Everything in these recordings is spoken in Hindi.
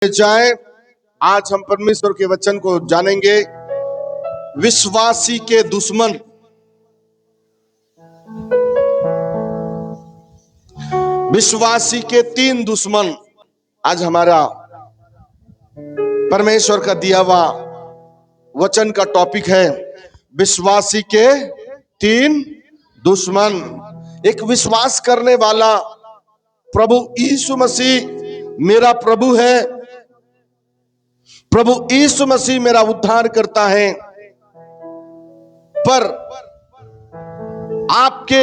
जाए। आज हम परमेश्वर के वचन को जानेंगे। विश्वासी के दुश्मन। विश्वासी के 3 दुश्मन आज हमारा परमेश्वर का दिया हुआ वचन का टॉपिक है। विश्वासी के 3 दुश्मन। एक विश्वास करने वाला प्रभु यीशु मसीह मेरा प्रभु है, प्रभु यीशु मसीह मेरा उद्धार करता है, पर आपके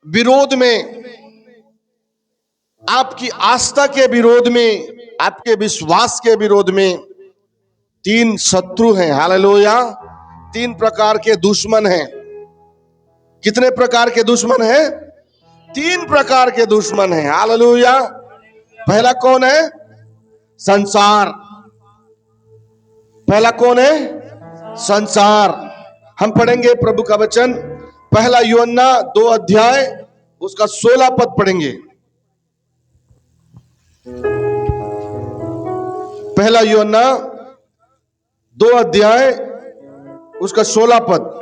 विरोध में, आपकी आस्था के विरोध में, आपके विश्वास के विरोध में 3 शत्रु हैं। हालेलुया। 3 प्रकार के दुश्मन हैं। कितने प्रकार के दुश्मन हैं? 3 प्रकार के दुश्मन हैं। हालेलुया। पहला कौन है? संसार। पहला कौन है? संसार। हम पढ़ेंगे प्रभु का वचन, पहला यूहन्ना 2 अध्याय उसका 16 पद पढ़ेंगे। पहला यूहन्ना 2 अध्याय उसका 16 पद।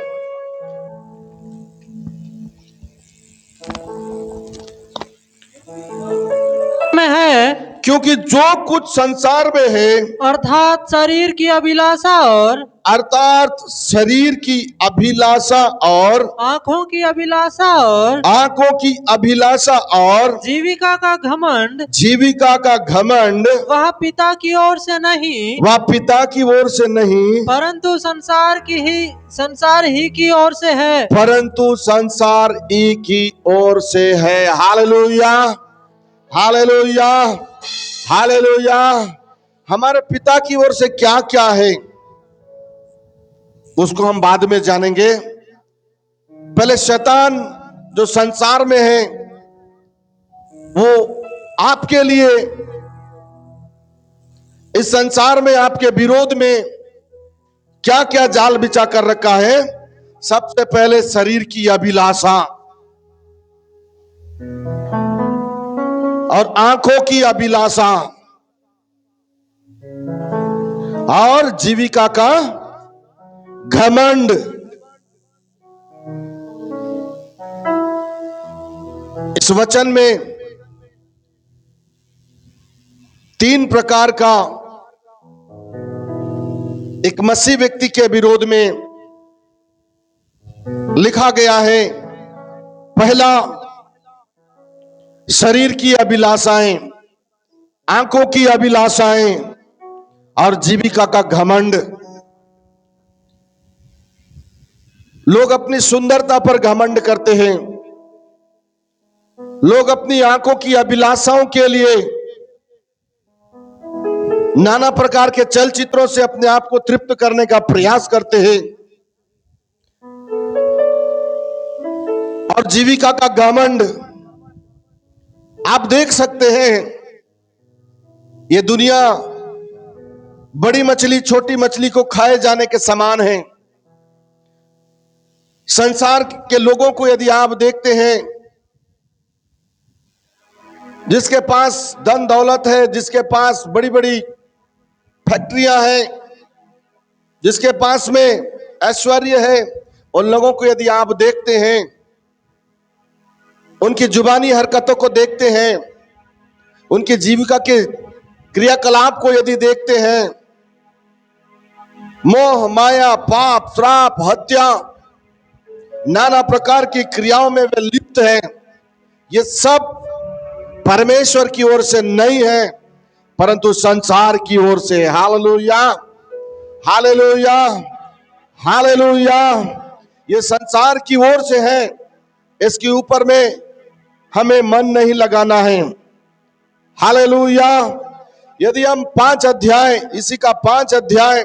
में है, क्योंकि जो कुछ संसार में है, अर्थात शरीर की अभिलाषा और अर्थात शरीर की अभिलाषा और आंखों की अभिलाषा और आंखों की अभिलाषा और जीविका का घमंड, जीविका का घमंड, वह पिता की ओर से नहीं, वह पिता की ओर से नहीं, परंतु संसार ही की ओर से है। परंतु संसार ही की ओर से है। Hallelujah, hallelujah, hallelujah. हमारे पिता की ओर से क्या क्या है उसको हम बाद में जानेंगे। पहले शैतान जो संसार में है वो आपके लिए, इस संसार में आपके विरोध में क्या क्या जाल बिछा कर रखा है। सबसे पहले शरीर की अभिलाषा और आंखों की अभिलाषा और जीविका का घमंड। इस वचन में 3 प्रकार का एक मसीह व्यक्ति के विरोध में लिखा गया है। पहला शरीर की अभिलाषाएं, आंखों की अभिलाषाएं और जीविका का घमंड। लोग अपनी सुंदरता पर घमंड करते हैं। लोग अपनी आंखों की अभिलाषाओं के लिए नाना प्रकार के चलचित्रों से अपने आप को तृप्त करने का प्रयास करते हैं और जीविका का घमंड। आप देख सकते हैं ये दुनिया बड़ी मछली छोटी मछली को खाए जाने के समान है। संसार के लोगों को यदि आप देखते हैं, जिसके पास धन दौलत है, जिसके पास बड़ी बड़ी फैक्ट्रियां हैं, जिसके पास में ऐश्वर्य है, उन लोगों को यदि आप देखते हैं, उनकी जुबानी हरकतों को देखते हैं, उनकी जीविका के क्रियाकलाप को यदि देखते हैं, मोह माया पाप श्राप हत्या नाना प्रकार की क्रियाओं में वे लिप्त हैं। ये सब परमेश्वर की ओर से नहीं है, परंतु संसार की ओर से। Hallelujah, hallelujah, hallelujah. ये संसार की ओर से है। इसके ऊपर में हमें मन नहीं लगाना है। हालेलुया। यदि हम 5 अध्याय, इसी का 5 अध्याय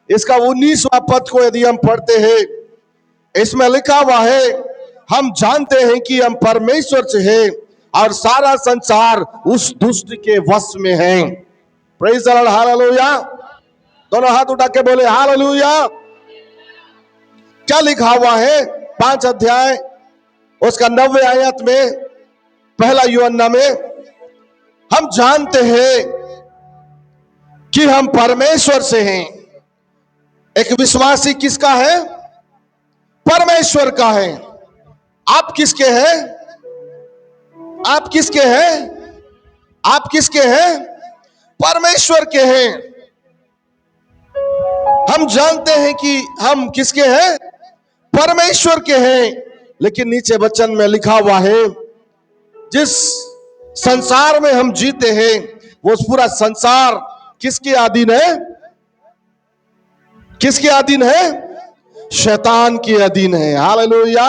इसका 19वां पद को यदि हम पढ़ते हैं, इसमें लिखा हुआ है, हम जानते हैं कि हम परमेश्वर से हैं और सारा संसार उस दुष्ट के वश में है। Praise the Lord. हालेलुया। दोनों हाथ उठा के बोले हालेलुया। क्या लिखा हुआ है 5 अध्याय उसका 9वें आयत में, पहला यूहन्ना में, हम जानते हैं कि हम परमेश्वर से हैं। एक विश्वासी किसका है? परमेश्वर का है। आप किसके हैं? आप किसके हैं? आप किसके हैं? परमेश्वर के हैं। हम जानते हैं कि हम किसके हैं? परमेश्वर के हैं। लेकिन नीचे वचन में लिखा हुआ है, जिस संसार में हम जीते हैं वो पूरा संसार किसके अधीन है? किसके अधीन है? शैतान के अधीन है। हालेलुया।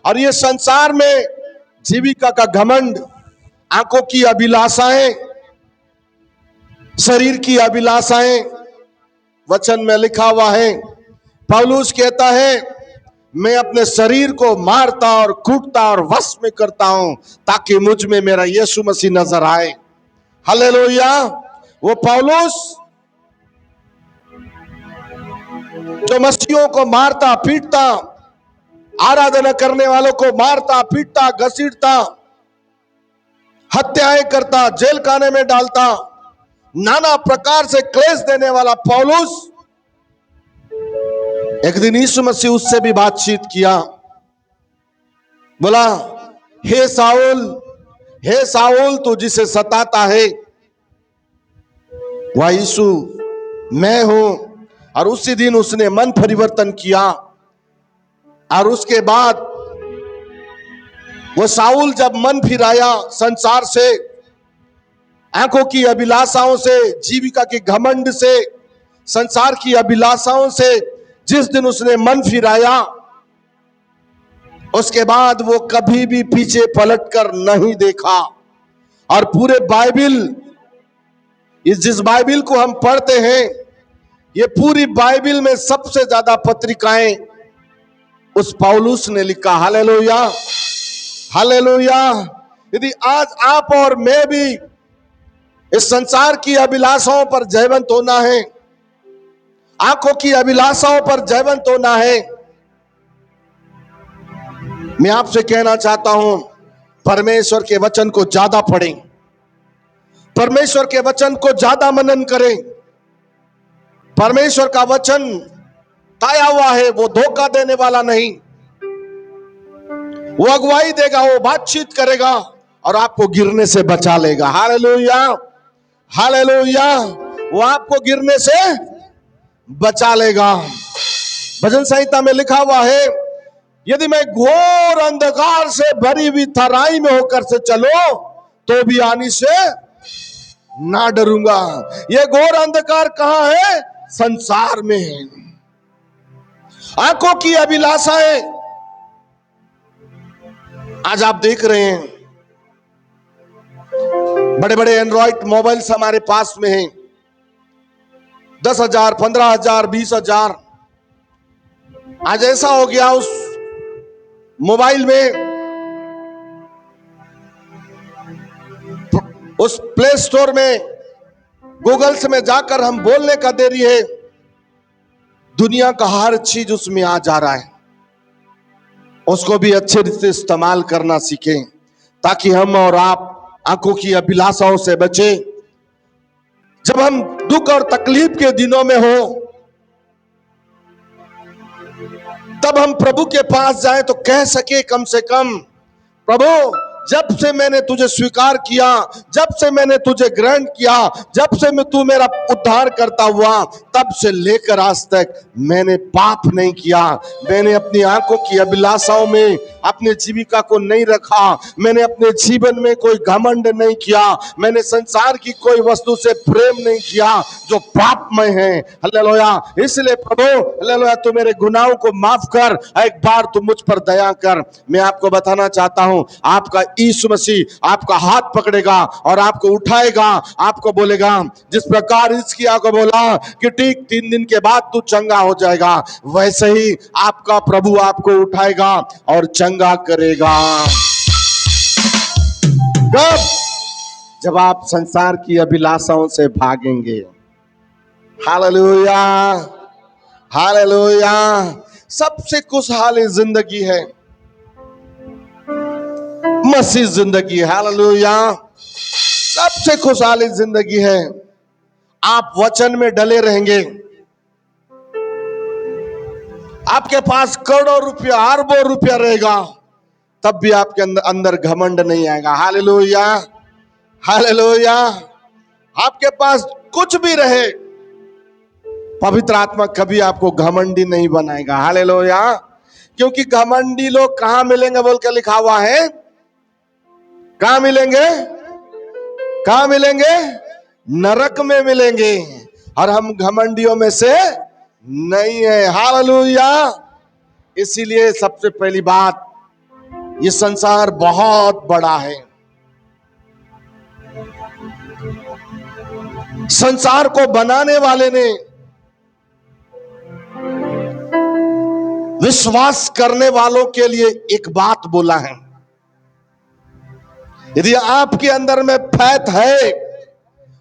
और ये संसार में जीविका का घमंड, आंखों की अभिलाषाएं, शरीर की अभिलाषाएं, वचन में लिखा हुआ है, पौलुस कहता है, मैं अपने शरीर को मारता और कूटता और वश में करता हूं ताकि मुझ में मेरा यीशु मसीह नजर आए। हालेलुया। वो पौलुस जो मसीहों को मारता पीटता, आराधना करने वालों को मारता पीटता घसीटता, हत्याएं करता, जेल खाने में डालता, नाना प्रकार से क्लेश देने वाला पौलुस, एक दिन यीशु मसीह उससे भी बातचीत किया। बोला, हे साउल तू जिसे सताता है वह यीशु मैं हूं। और उसी दिन उसने मन परिवर्तन किया और उसके बाद वो साउल जब मन फिराया संसार से, आंखों की अभिलाषाओं से, जीविका के घमंड से, संसार की अभिलाषाओं से जिस दिन उसने मन फिराया, उसके बाद वो कभी भी पीछे पलटकर नहीं देखा। और पूरे बाइबिल, जिस बाइबिल को हम पढ़ते हैं, ये पूरी बाइबिल में सबसे ज्यादा पत्रिकाएं उस पौलुस ने लिखा। Hallelujah, hallelujah. यदि आज आप और मैं भी इस संसार की अभिलाषाओं पर जयवंत होना है, आंखों की अभिलाषाओं पर जयवंत होना है, मैं आपसे कहना चाहता हूं, परमेश्वर के वचन को ज्यादा पढ़ें, परमेश्वर के वचन को ज्यादा मनन करें। परमेश्वर का वचन ताया हुआ है, वो धोखा देने वाला नहीं, वो अगुवाई देगा, वो बातचीत करेगा और आपको गिरने से बचा लेगा। Hallelujah, hallelujah. वो आपको गिरने से बचा लेगा। भजन संहिता में लिखा हुआ है, यदि मैं घोर अंधकार से भरी हुई तराई में होकर से चलो तो भी आनी से ना डरूंगा। ये घोर अंधकार कहां है? संसार में है। आंखों की अभिलाषाएं, आज आप देख रहे हैं बड़े बड़े एंड्रॉइड मोबाइल्स हमारे पास में हैं, 10,000, 15,000, 20,000। आज ऐसा हो गया, उस मोबाइल में, उस प्ले स्टोर में, गूगल्स में जाकर हम बोलने का देरी है, दुनिया का हर चीज उसमें आ जा रहा है। उसको भी अच्छे से इस्तेमाल करना सीखें ताकि हम और आप आंखों की अभिलाषाओं से बचे। जब हम दुख और तकलीफ के दिनों में हो, तब हम प्रभु के पास जाएं तो कह सके कम से कम, प्रभु जब से मैंने तुझे स्वीकार किया, जब से मैंने तुझे ग्रहण किया, जब से मैं तू मेरा उद्धार करता हुआ, तब से लेकर आज तक मैंने पाप नहीं किया। मैंने अपनी आंखों की अभिलाषाओं में अपने जीविका को नहीं रखा, मैंने अपने जीवन में कोई घमंड नहीं किया, मैंने संसार की कोई वस्तु से प्रेम नहीं किया जो पापमय है। हालेलुया। इसलिए प्रभु, हालेलुया, तू मेरे गुनाहों को माफ कर, एक बार तू मुझ पर दया कर। मैं आपको बताना चाहता हूं, आपका यीशु मसीह आपका हाथ पकड़ेगा और आपको उठाएगा, आपको बोलेगा, जिस प्रकार हिजकिय्याह को बोला कि ठीक 3 दिन के बाद तू चंगा हो जाएगा, वैसे ही आपका प्रभु आपको उठाएगा और चंगा करेगा। कब? जब आप संसार की अभिलाषाओं से भागेंगे। Hallelujah, hallelujah. सबसे खुशहाल जिंदगी है मसीह जिंदगी। हालेलुया। सबसे खुशहाली जिंदगी है। आप वचन में डले रहेंगे, आपके पास करोड़ों रुपया अरबों रुपया रहेगा, तब भी आपके अंदर घमंड नहीं आएगा। Hallelujah, hallelujah. आपके पास कुछ भी रहे, पवित्र आत्मा कभी आपको घमंडी नहीं बनाएगा। हालेलुया। क्योंकि घमंडी लोग कहां मिलेंगे बोल के लिखा हुआ है, कहां मिलेंगे, कहां मिलेंगे, नरक में मिलेंगे। और हम घमंडियों में से नहीं है। हालेलुया। इसीलिए सबसे पहली बात, ये संसार बहुत बड़ा है। संसार को बनाने वाले ने विश्वास करने वालों के लिए एक बात बोला है। यदि आपके अंदर में फैथ है,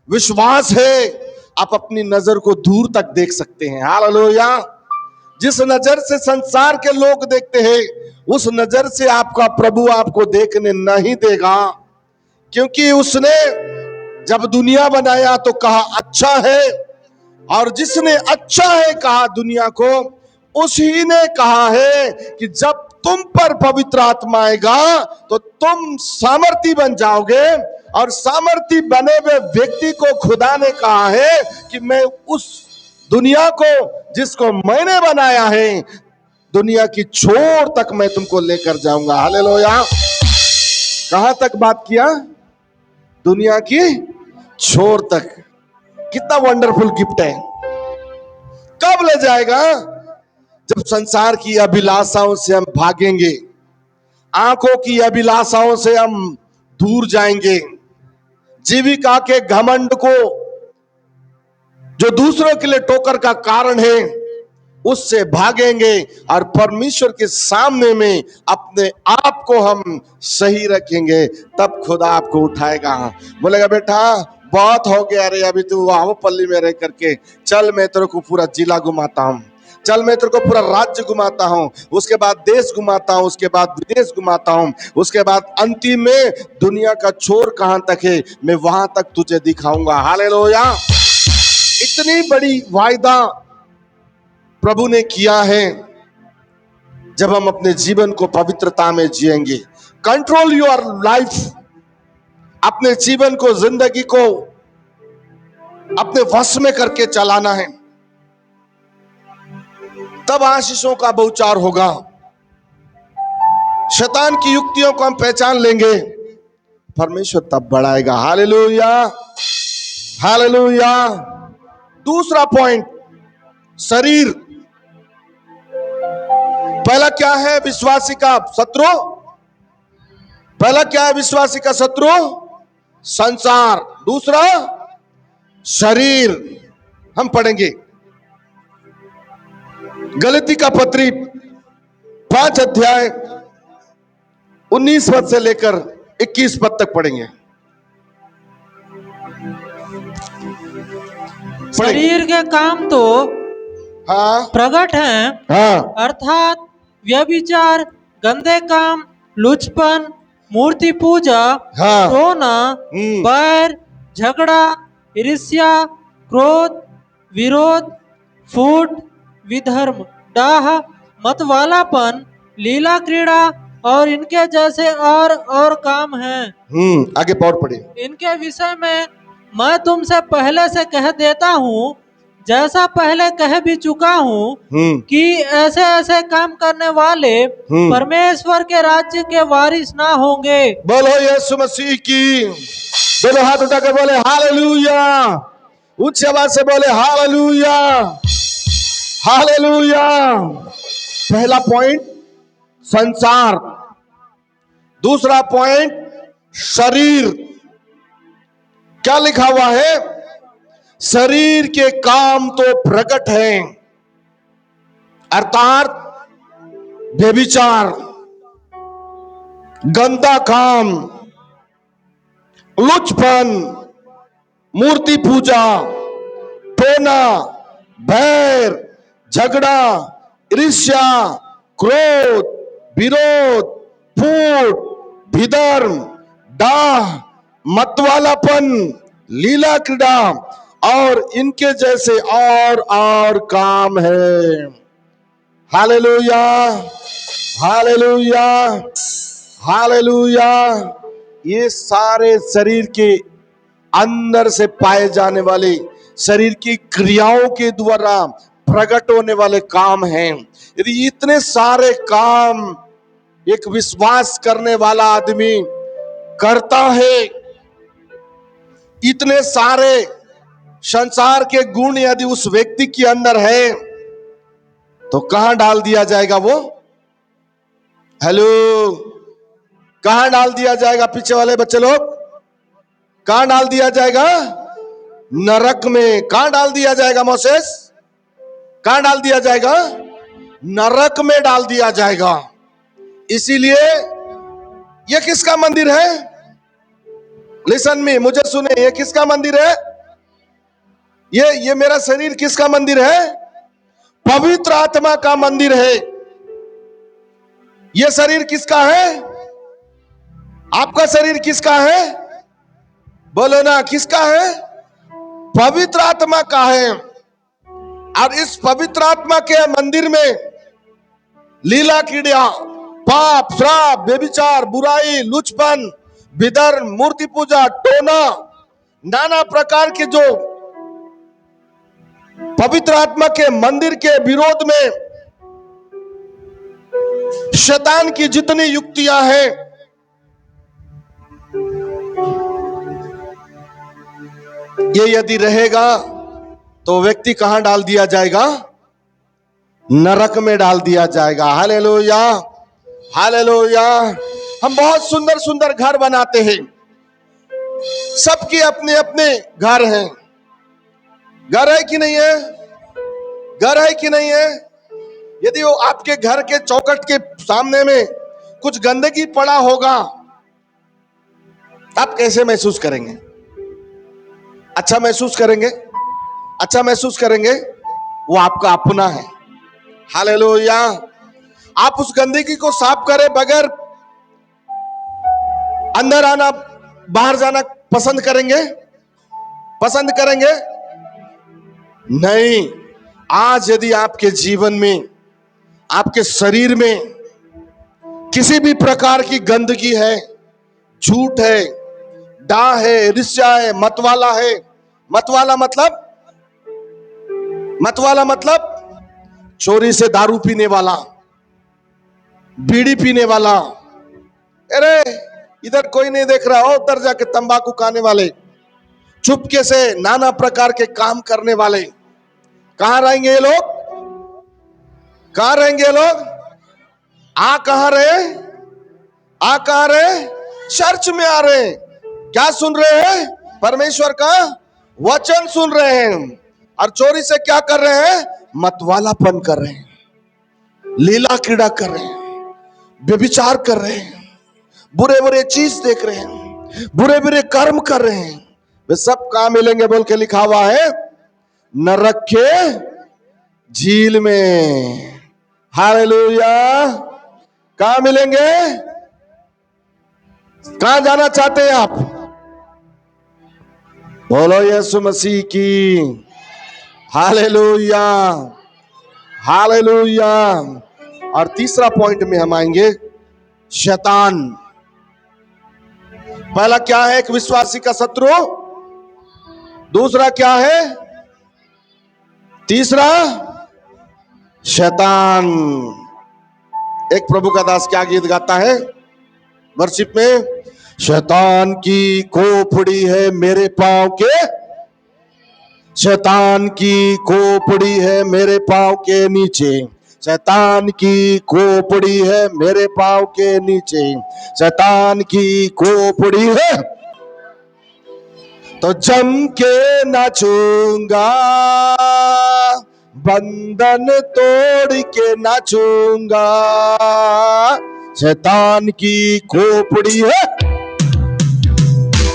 विश्वास है, आप अपनी नजर को दूर तक देख सकते हैं। हालेलुया। जिस नजर से संसार के लोग देखते हैं, उस नजर से आपका प्रभु आपको देखने नहीं देगा। क्योंकि उसने जब दुनिया बनाया तो कहा अच्छा है, और जिसने अच्छा है कहा दुनिया को, उसी ने कहा है कि जब तुम पर पवित्र आत्मा आएगा तो तुम सामर्थी बन जाओगे। और सामर्थी बने हुए व्यक्ति को खुदा ने कहा है कि मैं उस दुनिया को जिसको मैंने बनाया है, दुनिया की छोर तक मैं तुमको लेकर जाऊंगा। हालेलुया। कहां तक बात किया, दुनिया की छोर तक। कितना वंडरफुल गिफ्ट है। कब ले जाएगा, जब संसार की अभिलाषाओं से हम भागेंगे, आंखों की अभिलाषाओं से हम दूर जाएंगे, जीविका के घमंड को जो दूसरों के लिए ठोकर का कारण है उससे भागेंगे, और परमेश्वर के सामने में अपने आप को हम सही रखेंगे, तब खुदा आपको उठाएगा। बोलेगा बेटा बहुत हो गया रे, अभी तू पल्ली में रह करके चल, मैं तेरे को पूरा जिला घुमाता हूं, चल मैं तेरे को पूरा राज्य घुमाता हूं, उसके बाद देश घुमाता हूं, उसके बाद विदेश घुमाता हूं, उसके बाद अंतिम में दुनिया का छोर कहां तक है मैं वहां तक तुझे दिखाऊंगा। हालेलुया। इतनी बड़ी वायदा प्रभु ने किया है। जब हम अपने जीवन को पवित्रता में जिएंगे, कंट्रोल योर लाइफ, अपने जीवन को, जिंदगी को अपने वश में करके चलाना है, तब आशीषों का बौछार होगा। शैतान की युक्तियों को हम पहचान लेंगे, परमेश्वर तब बढ़ाएगा। Hallelujah, hallelujah. दूसरा पॉइंट, शरीर। पहला क्या है विश्वासी का शत्रु, पहला क्या है विश्वासी का शत्रु, संसार। दूसरा शरीर। हम पढ़ेंगे गलती का पत्री 5 अध्याय 19 पद से लेकर 21 पद तक पढ़ेंगे। शरीर के काम तो हाँ प्रकट हैं, हाँ अर्थात व्यभिचार, गंदे काम, लुचपन, मूर्ति पूजा, हाँ रोना, बैर, झगड़ा, ईर्ष्या, क्रोध, विरोध, फूट, विधर्म, डाह, मतवालापन, लीला क्रीड़ा और इनके जैसे और काम हैं। आगे और पढ़े। इनके विषय में मैं तुमसे पहले से कह देता हूँ, जैसा पहले कह भी चुका हूँ, कि ऐसे ऐसे काम करने वाले परमेश्वर के राज्य के वारिस ना होंगे। बोलो यीशु मसीह की। दोनों हाथ उठाकर बोले हालेलुया, उच्च आवाज से बोले हालेलुया, हालेलुया। पहला पॉइंट संसार, दूसरा पॉइंट शरीर। क्या लिखा हुआ है, शरीर के काम तो प्रकट हैं, अर्थात व्यभिचार, गंदा काम, लुचपन, मूर्ति पूजा, टोना, बैर, झगड़ा, ईर्ष्या, क्रोध, विरोध, फूट, विधर्म, डाह, मतवालापन, लीला क्रीड़ा और इनके जैसे और काम है। Hallelujah, hallelujah, hallelujah. ये सारे शरीर के अंदर से पाए जाने वाले, शरीर की क्रियाओं के द्वारा प्रकट होने वाले काम हैं। यदि इतने सारे काम एक विश्वास करने वाला आदमी करता है, इतने सारे संसार के गुण यदि उस व्यक्ति के अंदर है, तो कहां डाल दिया जाएगा वो? हेलो, कहां डाल दिया जाएगा? पीछे वाले बच्चे लोग, कहां डाल दिया जाएगा? नरक में। कहां डाल दिया जाएगा मोसेस? कहां डाल दिया जाएगा? नरक में डाल दिया जाएगा। इसीलिए ये किसका मंदिर है? लिसन मी, मुझे सुने, ये किसका मंदिर है? ये मेरा शरीर किसका मंदिर है? पवित्र आत्मा का मंदिर है। ये शरीर किसका है? आपका शरीर किसका है? बोलो ना, किसका है? पवित्र आत्मा का है। और इस पवित्र आत्मा के मंदिर में लीला क्रीड़ा, पाप, श्राप, व्यभिचार, बुराई, लुचपन, विधर्म, मूर्ति पूजा, टोना, नाना प्रकार के जो पवित्र आत्मा के मंदिर के विरोध में शैतान की जितनी युक्तियां हैं, ये यदि रहेगा तो व्यक्ति कहां डाल दिया जाएगा? नरक में डाल दिया जाएगा। Hallelujah, hallelujah. हम बहुत सुंदर सुंदर घर बनाते हैं, सबके अपने अपने घर हैं। घर है कि नहीं है? घर है कि नहीं है? यदि वो आपके घर के चौखट के सामने में कुछ गंदगी पड़ा होगा, आप कैसे महसूस करेंगे? अच्छा महसूस करेंगे? अच्छा महसूस करेंगे? वो आपका अपना है। हालेलुया। आप उस गंदगी को साफ करे बगैर अंदर आना, बाहर जाना पसंद करेंगे? पसंद करेंगे? नहीं। आज यदि आपके जीवन में, आपके शरीर में किसी भी प्रकार की गंदगी है, झूठ है, डाह है, ईर्ष्या है, मतवाला है, मतवाला मतलब चोरी से दारू पीने वाला, बीड़ी पीने वाला, अरे इधर कोई नहीं देख रहा हो, उधर जाके तंबाकू खाने वाले, चुपके से नाना प्रकार के काम करने वाले, कहां रहेंगे ये लोग? कहां रहेंगे ये लोग? आ कहां रहे? आ कहां रहे? चर्च में आ रहे हैं। क्या सुन रहे हैं? परमेश्वर का वचन सुन रहे हैं। और चोरी से क्या कर रहे हैं? मतवालापन कर रहे हैं, लीला क्रीड़ा कर रहे हैं, व्यभिचार कर रहे हैं, बुरे बुरे चीज देख रहे हैं, बुरे बुरे कर्म कर रहे हैं। वे सब कहां मिलेंगे? बोल के लिखा हुआ है, नरक के झील में। हालेलुया। कहां मिलेंगे? कहां जाना चाहते हैं आप? बोलो यीशु मसीह की हालेलुया, हालेलुया। और तीसरा पॉइंट में हम आएंगे, शैतान। पहला क्या है? एक विश्वासी का शत्रु। दूसरा क्या है? तीसरा शैतान। एक प्रभु का दास क्या गीत गाता है वर्शिप में? शैतान की खोपड़ी है मेरे पांव के, शैतान की खोपड़ी है मेरे पांव के नीचे, शैतान की खोपड़ी है मेरे पांव के नीचे, शैतान की खोपड़ी है तो जम के नाचूंगा, बंधन तोड़ के नाचूंगा। शैतान की खोपड़ी है,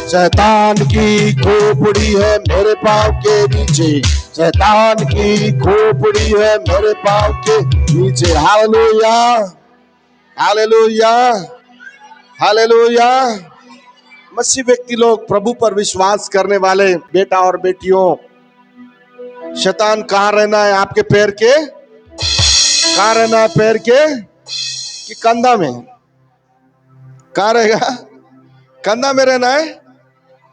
शैतान की खोपड़ी है मेरे पांव के नीचे, शैतान की खोपड़ी है मेरे पांव के नीचे। Hallelujah, hallelujah, hallelujah. मसीह व्यक्ति लोग, प्रभु पर विश्वास करने वाले बेटा और बेटियों, शैतान कहां रहना है? आपके पैर के, कहां रहना है? पैर के कि कंधा में? कहां रहेगा? कंधा में रहना है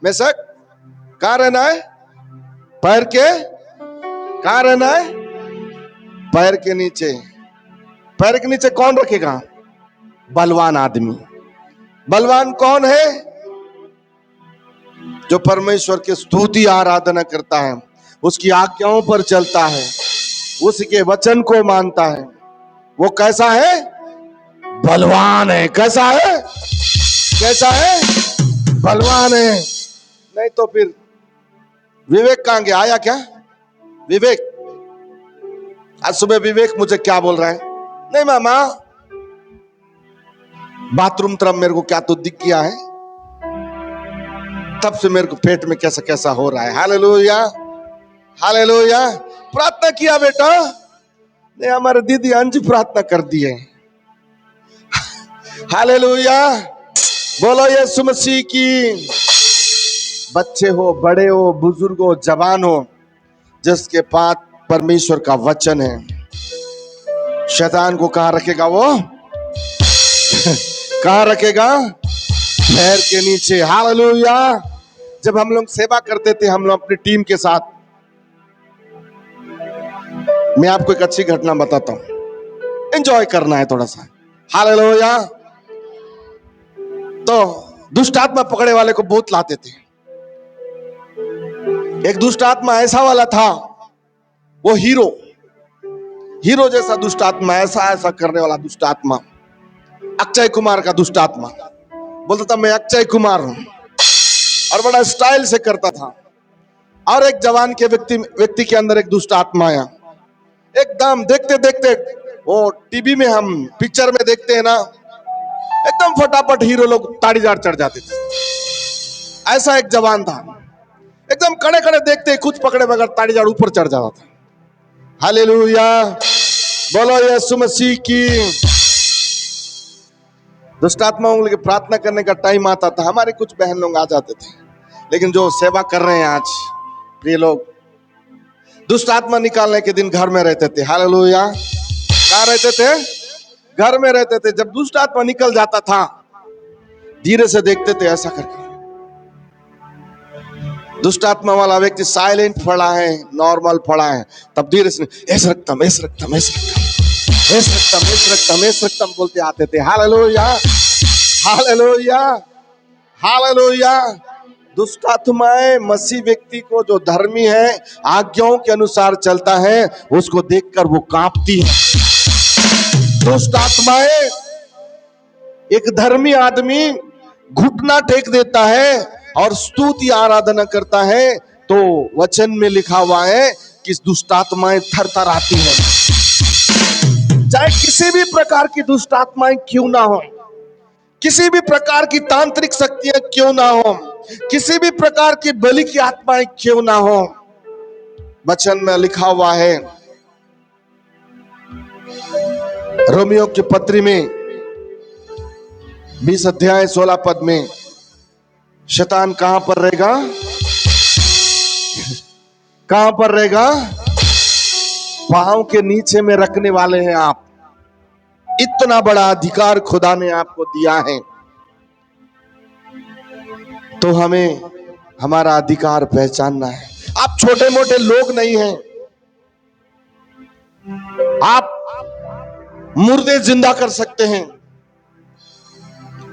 मेषक? कहां रहना है? पैर के? कहां रहना है? पैर के नीचे। पैर के नीचे कौन रखेगा? बलवान आदमी। बलवान कौन है? जो परमेश्वर की स्तुति आराधना करता है, उसकी आज्ञाओं पर चलता है, उसके वचन को मानता है। वो कैसा है? बलवान है। कैसा है? कैसा है? बलवान है। नहीं तो फिर विवेक कहां गया? आया क्या विवेक? आज सुबह विवेक मुझे क्या बोल रहा है? नहीं मामा, बाथरूम तरफ मेरे को क्या तो दिख गया है, तब से मेरे को पेट में कैसा कैसा हो रहा है। Hallelujah, hallelujah. प्रार्थना किया बेटा? नहीं, हमारे दीदी अंजू प्रार्थना कर दी है। हालेलुया, बोलो यीशु मसीह की। बच्चे हो, बड़े हो, बुजुर्ग हो, जवान हो, जिसके पास परमेश्वर का वचन है, शैतान को कहां रखेगा? वो कहां रखेगा? पैर के नीचे। हालेलुया। जब हम लोग सेवा करते थे, हम लोग अपनी टीम के साथ, मैं आपको एक अच्छी घटना बताता हूं, एंजॉय करना है थोड़ा सा। हालेलुया। तो दुष्ट आत्मा पकड़े वाले को बहुत लाते थे। एक दुष्ट आत्मा ऐसा वाला था, वो हीरो जैसा दुष्ट आत्मा, ऐसा करने वाला दुष्ट आत्मा, अक्षय कुमार का दुष्ट आत्मा। बोलता था मैं अक्षय कुमार हूं, और बड़ा स्टाइल से करता था। और एक जवान के व्यक्ति के अंदर एक दुष्ट आत्मा आया। एकदम देखते देखते, वो टीवी में हम पिक्चर में देखते हैं ना, एकदम फटाफट हीरो लोग ताड़ीदार चढ़ जाते थे। ऐसा एक जवान था, एकदम खड़े खड़े देखते कुछ पकड़े बगैर ताड़ीदार ऊपर चढ़ जाता था। हालेलुया, बोलो यीशु मसीह की। दुष्ट आत्माओं के प्रार्थना करने का टाइम आता था, हमारे कुछ बहन लोग आ जाते थे, लेकिन जो सेवा कर रहे हैं आज प्रिय लोग, दुष्ट आत्मा निकालने के दिन घर में रहते थे। हालेलुया। कहां रहते थे? घर में रहते थे। जब दुष्ट आत्मा निकल जाता था, धीरे से देखते थे ऐसा करके, दुष्ट आत्मा वाला व्यक्ति साइलेंट पड़ा है, नॉर्मल पड़ा है, तब धीरे से ऐस रक्तम ऐस रक्तम ऐस रक्तम ऐस रक्तम ऐस रक्तम ऐस रक्तम बोलते आते थे। Hallelujah, hallelujah, hallelujah. दुष्ट आत्माएं मसीह व्यक्ति को, जो धर्मी है, आज्ञाओं के अनुसार चलता है, उसको देखकर वो कांपती है। दुष्ट आत्माएं, एक धर्मी आदमी घुटना टेक देता है और स्तुति आराधना करता है, तो वचन में लिखा हुआ है कि दुष्ट आत्माएं थरथराती हैं। चाहे किसी भी प्रकार की दुष्ट आत्माएं क्यों ना हो, किसी भी प्रकार की तांत्रिक शक्तियां क्यों ना हो, किसी भी प्रकार की बलि की आत्माएं क्यों ना हो, वचन में लिखा हुआ है रोमियो की पत्री में 20 अध्याय 16 पद में, शैतान कहां पर रहेगा? कहां पर रहेगा? पांव के नीचे में रखने वाले हैं आप। इतना बड़ा अधिकार खुदा ने आपको दिया है, तो हमें हमारा अधिकार पहचानना है। आप छोटे मोटे लोग नहीं हैं, आप मुर्दे जिंदा कर सकते हैं,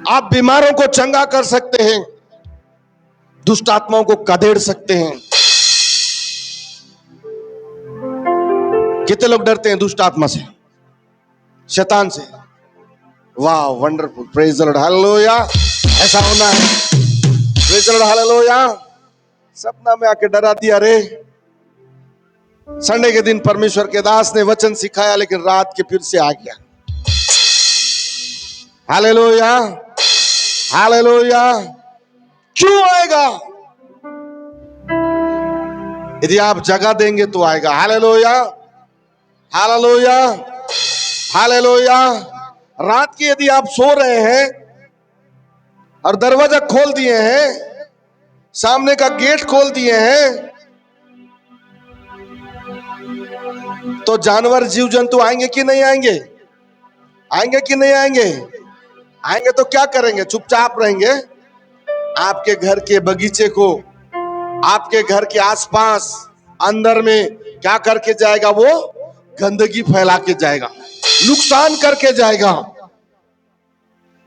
आप बीमारों को चंगा कर सकते हैं, दुष्ट आत्माओं को कदेड़ सकते हैं। कितने लोग डरते हैं दुष्ट आत्मा से, शैतान से? वाह, wonderful, praise the Lord, hallelujah. ऐसा होना है, प्रेज द लॉर्ड, हालेलुया। सपना में आके डरा दिया रे। संडे के दिन परमेश्वर के दास ने वचन सिखाया, लेकिन रात के फिर से आ गया। Hallelujah, hallelujah. क्यों आएगा? यदि आप जगह देंगे तो आएगा। Hallelujah, hallelujah, hallelujah. रात के यदि आप सो रहे हैं और दरवाजा खोल दिए हैं, सामने का गेट खोल दिए हैं, तो जानवर जीव जंतु आएंगे कि नहीं आएंगे? आएंगे कि नहीं आएंगे? आएंगे तो क्या करेंगे? चुपचाप रहेंगे? आपके घर के बगीचे को, आपके घर के आसपास अंदर में क्या करके जाएगा? वो गंदगी फैला के जाएगा, नुकसान करके जाएगा।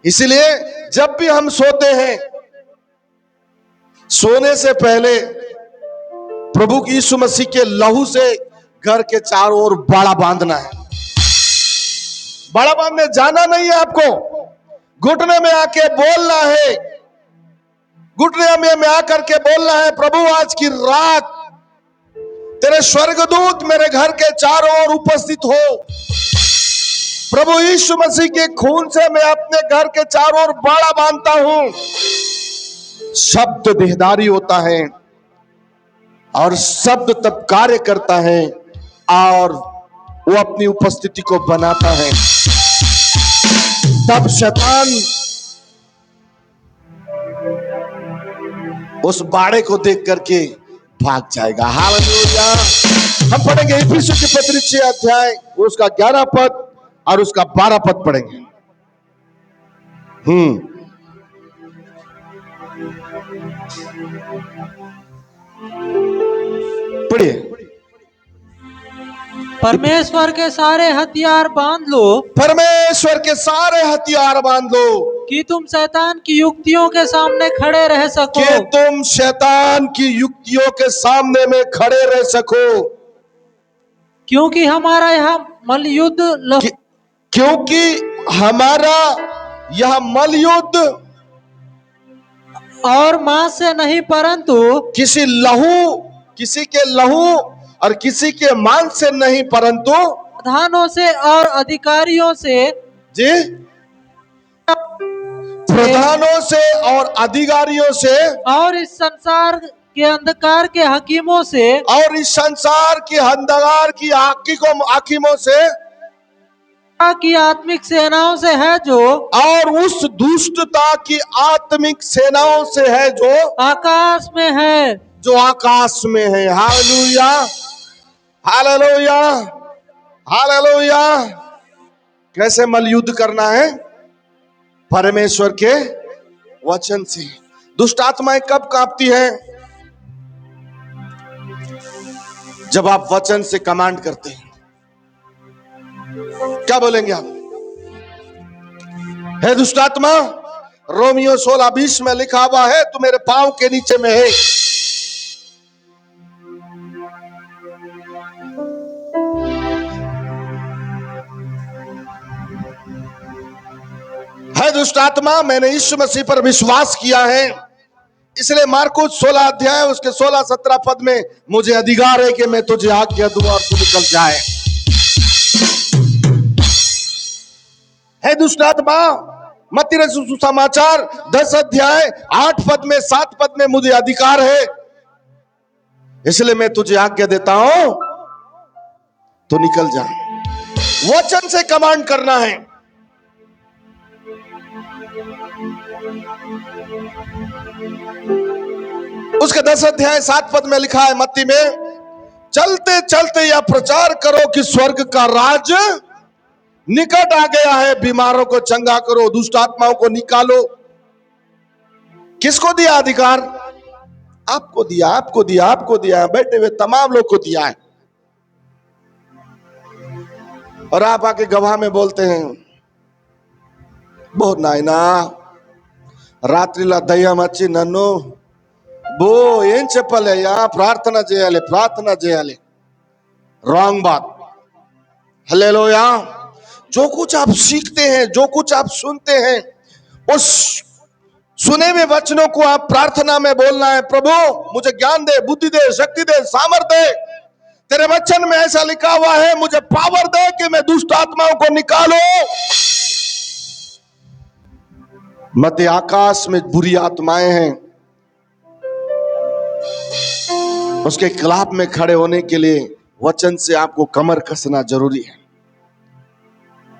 इसलिए जब भी हम सोते हैं, सोने से पहले प्रभु यीशु मसीह के लहू से घर के चारों ओर बाड़ा बांधना है। बाड़ा बांधने जाना नहीं है आपको, घुटने में आके बोलना है, घुटने में आकर के बोलना है, प्रभु आज की रात तेरे स्वर्गदूत मेरे घर के चारों ओर उपस्थित हो। प्रभु यीशु मसीह के खून से मैं अपने घर के चारों ओर बाड़ा बांधता हूं। शब्द देहधारी होता है और शब्द तब कार्य करता है और वो अपनी उपस्थिति को बनाता है। तब शैतान उस बाड़े को देख करके भाग जाएगा। हालेलुया। हम पढ़ेंगे इफिसियों की पत्री 6 अध्याय, उसका 11 पद और उसका 12 पद पढ़ेंगे। पढ़िए। परमेश्वर के सारे हथियार बांध लो, परमेश्वर के सारे हथियार बांध लो कि तुम शैतान की युक्तियों के सामने खड़े रह सको। कि तुम शैतान की युक्तियों के सामने में खड़े रह सको। क्योंकि हमारा यह मलयुद्ध क्योंकि हमारा यह मलयुद्ध और मांस से नहीं परंतु किसी के लहू और किसी के मांस से नहीं, परंतु प्रधानों से और अधिकारियों से, जी, प्रधानों से और अधिकारियों से, और इस संसार के अंधकार के हकीमों से, और इस संसार के अंधकार की हाकिमों से, की आत्मिक सेनाओं से है जो, और उस दुष्टता की आत्मिक सेनाओं से है जो आकाश में है, जो आकाश में है। Hallelujah, hallelujah, hallelujah. कैसे मलयुद्ध करना है? परमेश्वर के वचन से। दुष्ट आत्माएं कब कांपती हैं? जब आप वचन से कमांड करते हैं। क्या बोलेंगे आप? हे दुष्ट आत्मा, रोमियो 16:20 में लिखा हुआ है, तू मेरे पांव के नीचे में है। है दुष्ट आत्मा, मैंने यीशु मसीह पर विश्वास किया है, इसलिए मार्कुस 16 अध्याय उसके 16-17 पद में मुझे अधिकार है कि मैं तुझे आज्ञा दूं और तू निकल जाए। है दुष्ट आत्मा, मत्ती रसूल सुसमाचार 10 अध्याय 8 पद में 7 पद में मुझे अधिकार है, इसलिए मैं तुझे आज्ञा देता हूं, तो निकल जा। वचन से कमांड करना है। उसके 10 अध्याय 7 पद में लिखा है मत्ती में, चलते चलते यह प्रचार करो कि स्वर्ग का राज निकट आ गया है, बीमारों को चंगा करो, दुष्ट आत्माओं को निकालो। किसको दिया अधिकार? आपको दिया, आपको दिया, आपको दिया, बैठे हुए तमाम लोग को दिया है। और आप आके गवाह में बोलते हैं, बहुत नायना రాత్రిలా దయ్యం వచ్చి నన్ను ఏం చెప్పాలయ్యా, ప్రార్థన చేయాలి। रॉन्ग बात। हालेलुया। जो कुछ आप सीखते हैं, जो कुछ आप सुनते हैं, उस सुने हुए वचनों को आप प्रार्थना में बोलना है, प्रभु मुझे ज्ञान दे, बुद्धि दे, शक्ति दे, सामर्थ्य दे। तेरे वचन में ऐसा लिखा हुआ है, मुझे पावर दे कि मैं दुष्ट आत्माओं को निकालूं। मध्य आकाश में बुरी आत्माएं हैं, उसके खिलाफ में खड़े होने के लिए वचन से आपको कमर कसना जरूरी है।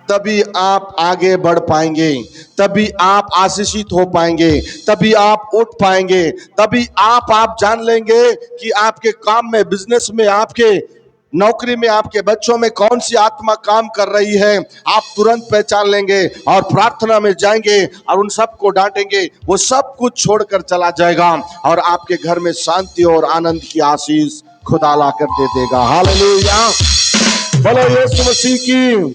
तभी आप आगे बढ़ पाएंगे, तभी आप आशीषित हो पाएंगे, तभी आप उठ पाएंगे, तभी आप जान लेंगे कि आपके काम में, बिजनेस में, आपके नौकरी में आपके बच्चों में कौन सी आत्मा काम कर रही है, आप तुरंत पहचान लेंगे और प्रार्थना में जाएंगे और उन सबको डांटेंगे। वो सब कुछ छोड़कर चला जाएगा और आपके घर में शांति और आनंद की आशीष खुदा ला कर दे देगा। हालेलुया, बोलो यीशु मसीह की।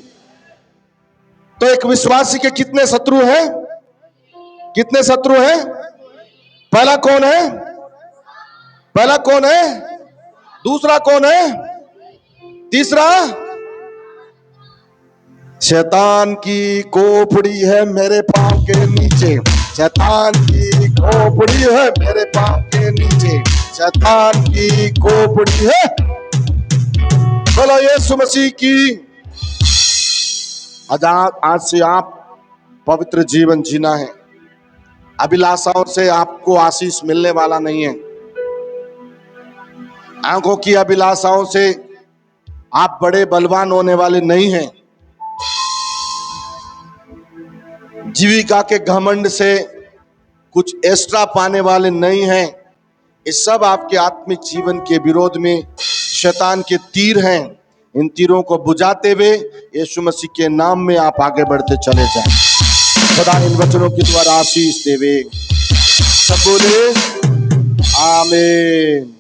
तो एक विश्वासी के कितने शत्रु हैं? कितने शत्रु हैं? पहला कौन है? पहला कौन है? दूसरा कौन है? तीसरा, शैतान की खोपड़ी है मेरे पांव के नीचे। शैतान की खोपड़ी है मेरे पांव के नीचे। शैतान की खोपड़ी है। बोलो यीशु मसीह की। आज से आप पवित्र जीवन जीना है। अभिलाषाओं से आपको आशीष मिलने वाला नहीं है। आंखों की अभिलाषाओं से आप बड़े बलवान होने वाले नहीं हैं। जीविका के घमंड से कुछ एक्स्ट्रा पाने वाले नहीं हैं। ये सब आपके आत्मिक जीवन के विरोध में शैतान के तीर हैं। इन तीरों को बुझाते हुए यीशु मसीह के नाम में आप आगे बढ़ते चले जाएं। खुदा इन वचनों के द्वारा आशीष देवे। सब बोले आमीन।